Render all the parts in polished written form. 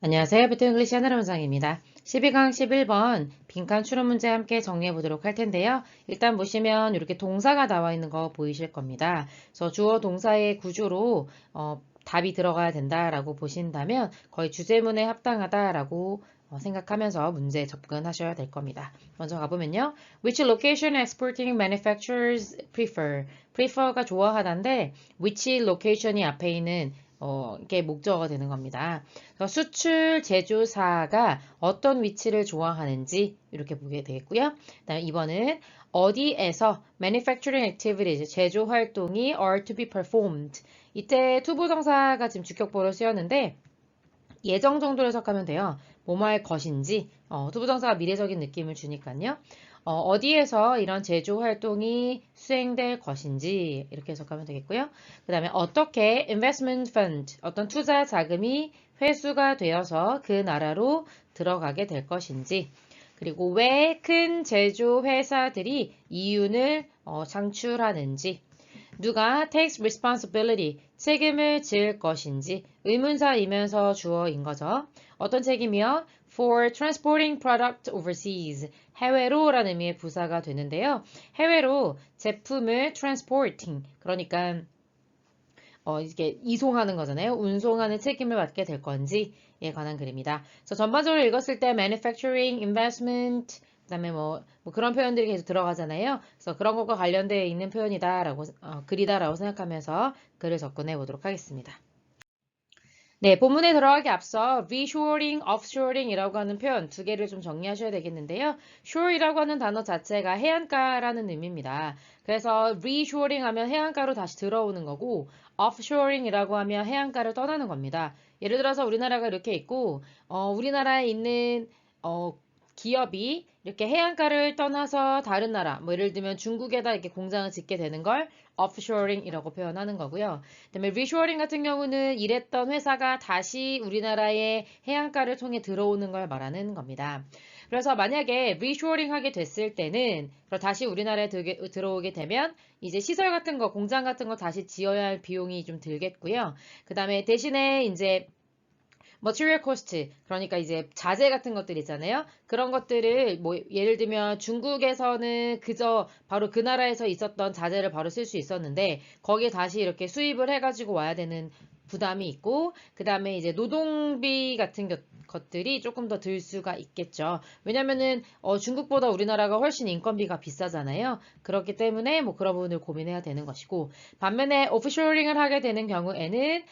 안녕하세요. 비트 잉글리시 하나로 문장입니다. 12강 11번 빈칸 추론 문제 함께 정리해 보도록 할 텐데요. 일단 보시면 이렇게 동사가 나와 있는 거 보이실 겁니다. 그래서 주어 동사의 구조로 답이 들어가야 된다라고 보신다면 거의 주제문에 합당하다라고 생각하면서 문제에 접근하셔야 될 겁니다. 먼저 가보면요. Which location exporting manufacturers prefer? prefer가 좋아하다인데 which location이 앞에 있는 이게 목적어가 되는 겁니다. 수출 제조사가 어떤 위치를 좋아하는지 이렇게 보게 되겠고요. 그다음에 2번은 어디에서 manufacturing activities, 제조 활동이 are to be performed. 이때 투부정사가 지금 주격보로 쓰였는데 예정 정도로 해석하면 돼요. 뭐뭐 할 것인지 투부정사가 미래적인 느낌을 주니까요. 어디에서 이런 제조 활동이 수행될 것인지 이렇게 해석하면 되겠고요. 그 다음에 어떻게 investment fund, 어떤 투자 자금이 회수가 되어서 그 나라로 들어가게 될 것인지, 그리고 왜 큰 제조 회사들이 이윤을 창출하는지, 누가 takes responsibility, 책임을 질 것인지 의문사이면서 주어인 거죠. 어떤 책임이요? For transporting product overseas, 해외로 라는 의미의 부사가 되는데요. 해외로 제품을 transporting, 그러니까 이게 이송하는 거잖아요. 운송하는 책임을 맡게 될 건지에 관한 글입니다. 그래서 전반적으로 읽었을 때 manufacturing, investment, 그다음에 뭐 그런 표현들이 계속 들어가잖아요. 그래서 그런 것과 관련되어 있는 표현이다라고 글이다라고 생각하면서 글을 접근해 보도록 하겠습니다. 네, 본문에 들어가기 앞서 reshoring, offshoring이라고 하는 표현 두 개를 좀 정리하셔야 되겠는데요. shore이라고 하는 단어 자체가 해안가라는 의미입니다. 그래서 reshoring 하면 해안가로 다시 들어오는 거고 offshoring이라고 하면 해안가를 떠나는 겁니다. 예를 들어서 우리나라가 이렇게 있고 우리나라에 있는 기업이 이렇게 해안가를 떠나서 다른 나라, 뭐 예를 들면 중국에다 이렇게 공장을 짓게 되는 걸 offshoring이라고 표현하는 거고요. 그다음에 reshoring 같은 경우는 일했던 회사가 다시 우리나라의 해안가를 통해 들어오는 걸 말하는 겁니다. 그래서 만약에 reshoring 하게 됐을 때는 다시 우리나라에 들어오게 되면 이제 시설 같은 거, 공장 같은 거 다시 지어야 할 비용이 좀 들겠고요. 그다음에 대신에 이제 material cost, 그러니까 이제 자재 같은 것들 있잖아요. 그런 것들을 뭐 예를 들면 중국에서는 그저 바로 그 나라에서 있었던 자재를 바로 쓸 수 있었는데 거기에 다시 이렇게 수입을 해가지고 와야 되는 부담이 있고, 그 다음에 이제 노동비 같은 것들이 조금 더 들 수가 있겠죠. 왜냐면은 중국보다 우리나라가 훨씬 인건비가 비싸잖아요. 그렇기 때문에 뭐 그런 부분을 고민해야 되는 것이고, 반면에 오프쇼링을 하게 되는 경우에는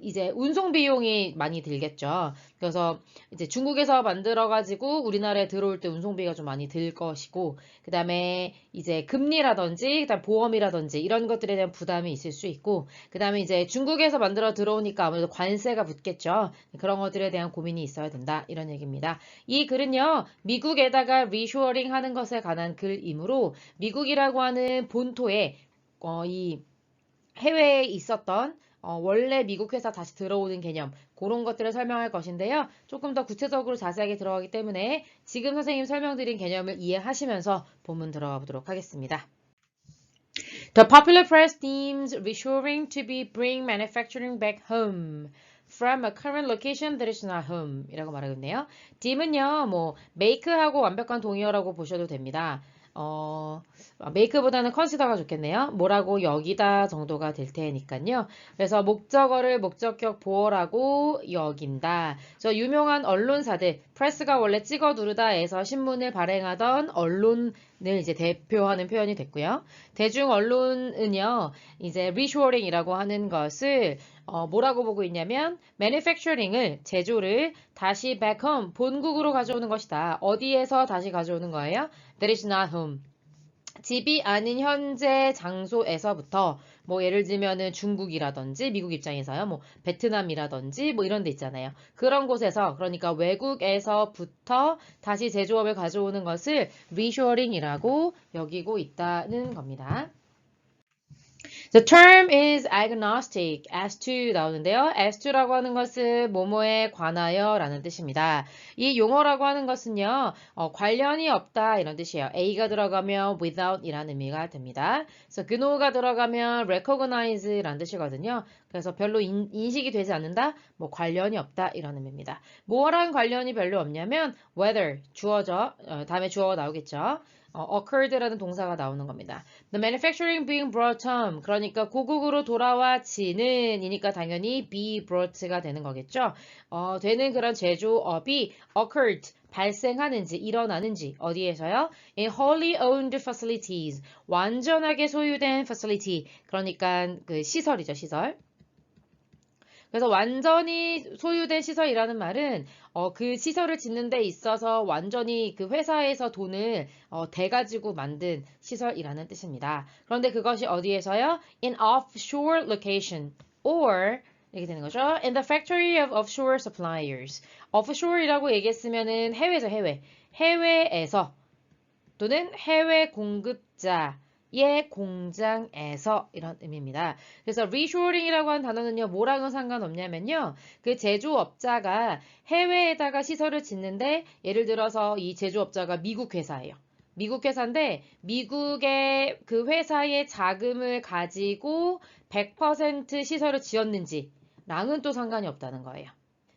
이제 운송 비용이 많이 들겠죠. 그래서 이제 중국에서 만들어가지고 우리나라에 들어올 때 운송비가 좀 많이 들 것이고, 그 다음에 이제 금리라든지, 그다음 보험이라든지 이런 것들에 대한 부담이 있을 수 있고, 그 다음에 이제 중국에서 만들어 들어오니까 아무래도 관세가 붙겠죠. 그런 것들에 대한 고민이 있어야 된다. 이런 얘기입니다. 이 글은요, 미국에다가 리쇼어링 하는 것에 관한 글이므로 미국이라고 하는 본토에 이 해외에 있었던 원래 미국 회사 다시 들어오는 개념, 그런 것들을 설명할 것인데요. 조금 더 구체적으로 자세하게 들어가기 때문에 지금 선생님 설명드린 개념을 이해하시면서 본문 들어가 보도록 하겠습니다. The popular press deems reshoring to be bring manufacturing back home from a current location that is not home 이라고 말하고 있네요. deem은요, 뭐 make하고 완벽한 동의어라고 보셔도 됩니다. make보다는 consider가 좋겠네요. 뭐라고 여기다 정도가 될 테니까요. 그래서 목적어를 목적격 보어라고 여긴다. 저 유명한 언론사들, 프레스가 원래 찍어 누르다에서 신문을 발행하던 언론을 이제 대표하는 표현이 됐고요. 대중 언론은요, 이제 reshoring이라고 하는 것을 뭐라고 보고 있냐면 manufacturing을, 제조를 다시 back home, 본국으로 가져오는 것이다. 어디에서 다시 가져오는 거예요? That is not home. 집이 아닌 현재 장소에서부터 뭐 예를 들면은 중국이라든지 미국 입장에서요. 뭐 베트남이라든지 뭐 이런 데 있잖아요. 그런 곳에서, 그러니까 외국에서부터 다시 제조업을 가져오는 것을 reshoring이라고 여기고 있다는 겁니다. The term is agnostic as to 나오는데요. as to라고 하는 것은 뭐뭐에 관하여 라는 뜻입니다. 이 용어라고 하는 것은요. 관련이 없다 이런 뜻이에요. a가 들어가면 without 이라는 의미가 됩니다. 그래서 know가 들어가면 recognize 라는 뜻이거든요. 그래서 별로 인식이 되지 않는다, 뭐 관련이 없다 이런 의미입니다. 뭐랑 관련이 별로 없냐면 whether 주어죠. 다음에 주어가 나오겠죠. occurred라는 동사가 나오는 겁니다. The manufacturing being brought home. 그러니까 고국으로 돌아와지는 이니까 당연히 be brought가 되는 거겠죠. 되는 그런 제조업이 occurred. 발생하는지, 일어나는지, 어디에서요? In wholly owned facilities. 완전하게 소유된 facility. 그러니까 그 시설이죠, 시설. 그래서 완전히 소유된 시설이라는 말은 그 시설을 짓는 데 있어서 완전히 그 회사에서 돈을 대가지고 만든 시설이라는 뜻입니다. 그런데 그것이 어디에서요? In offshore location or 이렇게 되는 거죠. In the factory of offshore suppliers. offshore이라고 얘기했으면은 해외죠, 해외. 해외에서 또는 해외 공급자 의 공장에서 이런 의미입니다. 그래서 reshoring이라고 하는 단어는요, 뭐랑은 상관없냐면요, 그 제조업자가 해외에다가 시설을 짓는데, 예를 들어서 이 제조업자가 미국 회사예요. 미국 회사인데, 미국의 그 회사의 자금을 가지고 100% 시설을 지었는지, 랑은 또 상관이 없다는 거예요.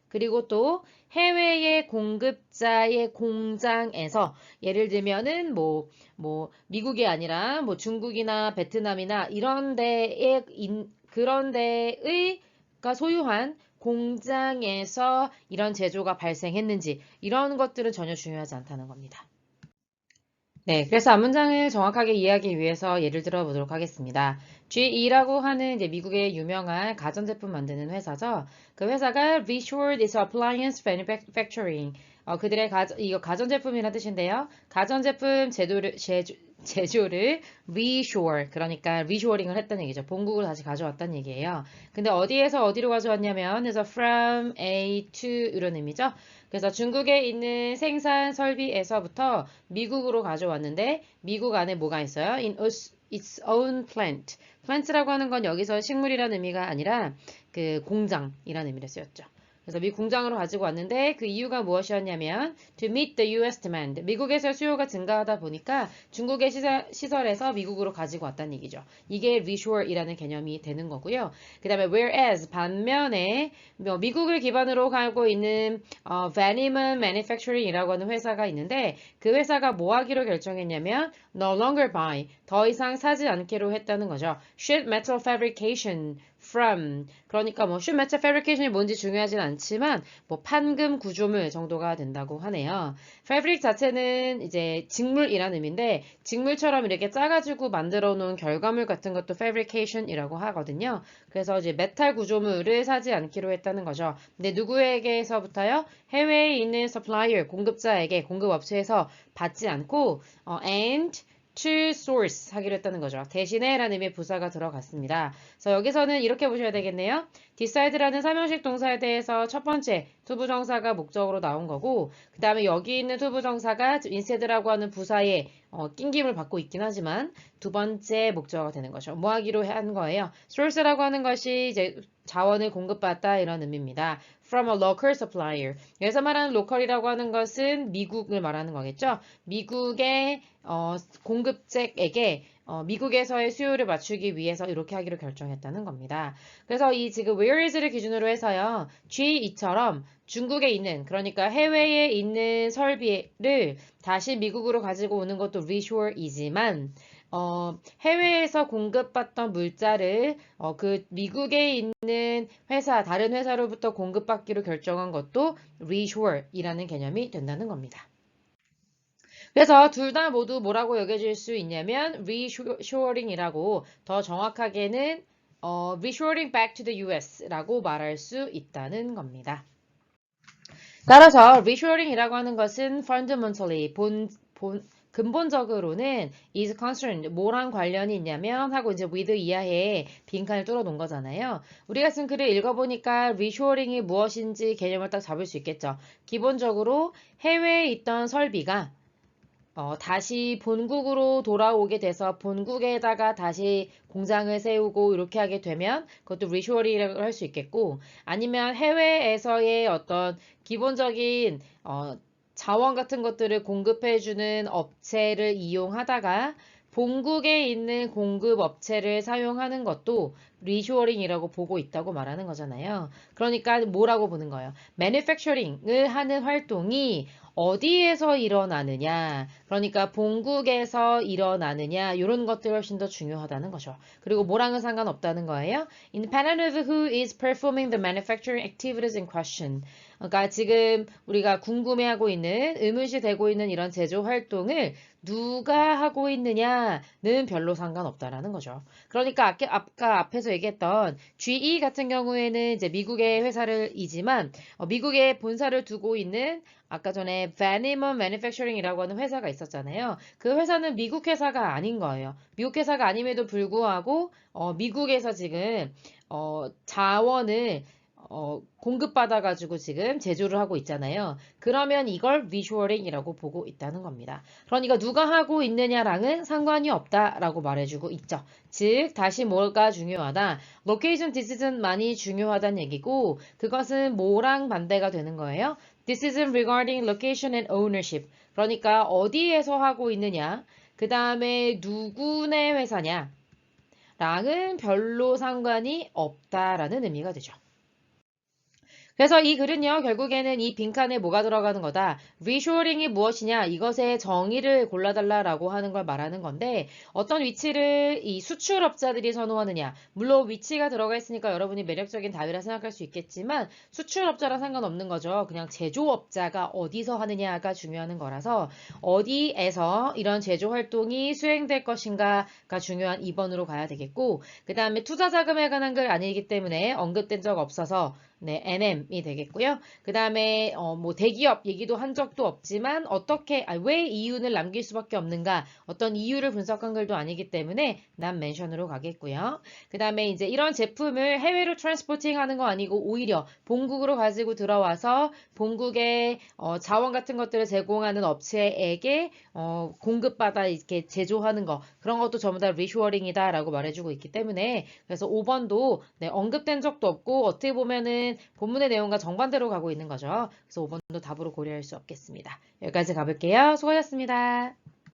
그리고 또 해외의 공급자의 공장에서 예를 들면은 미국이 아니라 중국이나 베트남이나 이런 데에 그런 데의가 소유한 공장에서 이런 제조가 발생했는지 이런 것들은 전혀 중요하지 않다는 겁니다. 네, 그래서 앞문장을 정확하게 이해하기 위해서 예를 들어 보도록 하겠습니다. GE라고 하는 이제 미국의 유명한 가전제품 만드는 회사죠. 그 회사가 reshored its appliance manufacturing. 그들의 이거 가전제품이라는 뜻인데요. 가전제품 제조를 reshore, 그러니까 reshoring을 했다는 얘기죠. 본국으로 다시 가져왔다는 얘기예요. 근데 어디에서 어디로 가져왔냐면, 그래서 from A to 이런 의미죠. 그래서 중국에 있는 생산 설비에서부터 미국으로 가져왔는데 미국 안에 뭐가 있어요? In its own plant. plant라고 하는 건 여기서 식물이라는 의미가 아니라 그 공장이라는 의미로 쓰였죠. 그래서 미 공장으로 가지고 왔는데 그 이유가 무엇이었냐면 to meet the US demand. 미국에서 수요가 증가하다 보니까 중국의 시설에서 미국으로 가지고 왔다는 얘기죠. 이게 reshore이라는 개념이 되는 거고요. 그 다음에 whereas 반면에 미국을 기반으로 하고 있는 Vanneman Manufacturing이라고 하는 회사가 있는데 그 회사가 뭐 하기로 결정했냐면 no longer buy, 더 이상 사지 않기로 했다는 거죠. sheet metal fabrication from, 그러니까 sheet metal fabrication이 뭔지 중요하진 않지만 판금 구조물 정도가 된다고 하네요. fabric 자체는 이제 직물이라는 의미인데 직물처럼 이렇게 짜가지고 만들어 놓은 결과물 같은 것도 fabrication이라고 하거든요. 그래서 이제 메탈 구조물을 사지 않기로 했다는 거죠. 근데 누구에게서부터요? 해외에 있는 supplier, 공급자에게, 공급업체에서 받지 않고 and to source 하기로 했다는 거죠. 대신에 라는 의미의 부사가 들어갔습니다. 그래서 여기서는 이렇게 보셔야 되겠네요. decide라는 사명식 동사에 대해서 첫 번째 투부정사가 목적으로 나온 거고 그 다음에 여기 있는 투부정사가 instead라고 하는 부사에 낑김을 받고 있긴 하지만 두 번째 목적어가 되는 거죠. 뭐 하기로 한 거예요? source라고 하는 것이 이제 자원을 공급받다 이런 의미입니다. From a local supplier. 여기서 말하는 로컬이라고 하는 것은 미국을 말하는 거겠죠. 미국의 공급책에게 미국에서의 수요를 맞추기 위해서 이렇게 하기로 결정했다는 겁니다. 그래서 이 지금 where is를 기준으로 해서요. G2처럼 중국에 있는, 그러니까 해외에 있는 설비를 다시 미국으로 가지고 오는 것도 reshore이지만 해외에서 공급받던 물자를 그 미국에 있는 회사, 다른 회사로부터 공급받기로 결정한 것도 reshore이라는 개념이 된다는 겁니다. 그래서 둘 다 모두 뭐라고 여겨질 수 있냐면 reshoring이라고, 더 정확하게는 reshoring back to the US라고 말할 수 있다는 겁니다. 따라서 reshoring이라고 하는 것은 fundamentally 근본적으로는 is concerned, 뭐랑 관련이 있냐면 하고 이제 with 이하에 빈칸을 뚫어 놓은 거잖아요. 우리가 쓴 글을 읽어보니까 reshoring이 무엇인지 개념을 딱 잡을 수 있겠죠. 기본적으로 해외에 있던 설비가 다시 본국으로 돌아오게 돼서 본국에다가 다시 공장을 세우고 이렇게 하게 되면 그것도 리쇼어링이라고 할 수 있겠고 아니면 해외에서의 어떤 기본적인 자원 같은 것들을 공급해주는 업체를 이용하다가 본국에 있는 공급 업체를 사용하는 것도 리쇼어링이라고 보고 있다고 말하는 거잖아요. 그러니까 뭐라고 보는 거예요? 매니팩처링을 하는 활동이 어디에서 일어나느냐, 그러니까 본국에서 일어나느냐, 이런 것들이 훨씬 더 중요하다는 거죠. 그리고 뭐랑은 상관없다는 거예요. Independent of who is performing the manufacturing activities in question. 그러니까 지금 우리가 궁금해하고 있는, 의문시 되고 있는 이런 제조 활동을 누가 하고 있느냐는 별로 상관없다라는 거죠. 그러니까 아까 앞에서 얘기했던 GE 같은 경우에는 이제 미국의 회사를이지만 미국에 본사를 두고 있는 아까 전에 Vanimum Manufacturing이라고 하는 회사가 있었잖아요. 그 회사는 미국 회사가 아닌 거예요. 미국 회사가 아님에도 불구하고 미국에서 지금 자원을 공급받아가지고 지금 제조를 하고 있잖아요. 그러면 이걸 리쇼어링이라고 보고 있다는 겁니다. 그러니까 누가 하고 있느냐랑은 상관이 없다라고 말해주고 있죠. 즉 다시 뭐가 중요하다? 로케이션 디시전만이 중요하다는 얘기고 그것은 뭐랑 반대가 되는 거예요? Decision regarding location and ownership. 그러니까 어디에서 하고 있느냐, 그 다음에 누구네 회사냐, 랑은 별로 상관이 없다라는 의미가 되죠. 그래서 이 글은요, 결국에는 이 빈칸에 뭐가 들어가는 거다. 리쇼어링이 무엇이냐, 이것의 정의를 골라달라라고 하는 걸 말하는 건데, 어떤 위치를 이 수출업자들이 선호하느냐. 물론 위치가 들어가 있으니까 여러분이 매력적인 답이라 생각할 수 있겠지만, 수출업자랑 상관없는 거죠. 그냥 제조업자가 어디서 하느냐가 중요한 거라서, 어디에서 이런 제조 활동이 수행될 것인가가 중요한 2번으로 가야 되겠고, 그 다음에 투자 자금에 관한 글 아니기 때문에 언급된 적 없어서, 네, NM이 되겠고요. 그 다음에 뭐 대기업 얘기도 한 적도 없지만 왜 이윤을 남길 수밖에 없는가 어떤 이유를 분석한 글도 아니기 때문에 난 멘션으로 가겠고요. 그 다음에 이제 이런 제품을 해외로 트랜스포팅 하는 거 아니고 오히려 본국으로 가지고 들어와서 본국의 자원 같은 것들을 제공하는 업체에게 공급받아 이렇게 제조하는 거 그런 것도 전부 다 리쇼어링이다 라고 말해주고 있기 때문에 그래서 5번도 네, 언급된 적도 없고 어떻게 보면은 본문의 내용과 정반대로 가고 있는 거죠. 그래서 5번도 답으로 고려할 수 없겠습니다. 여기까지 가볼게요. 수고하셨습니다.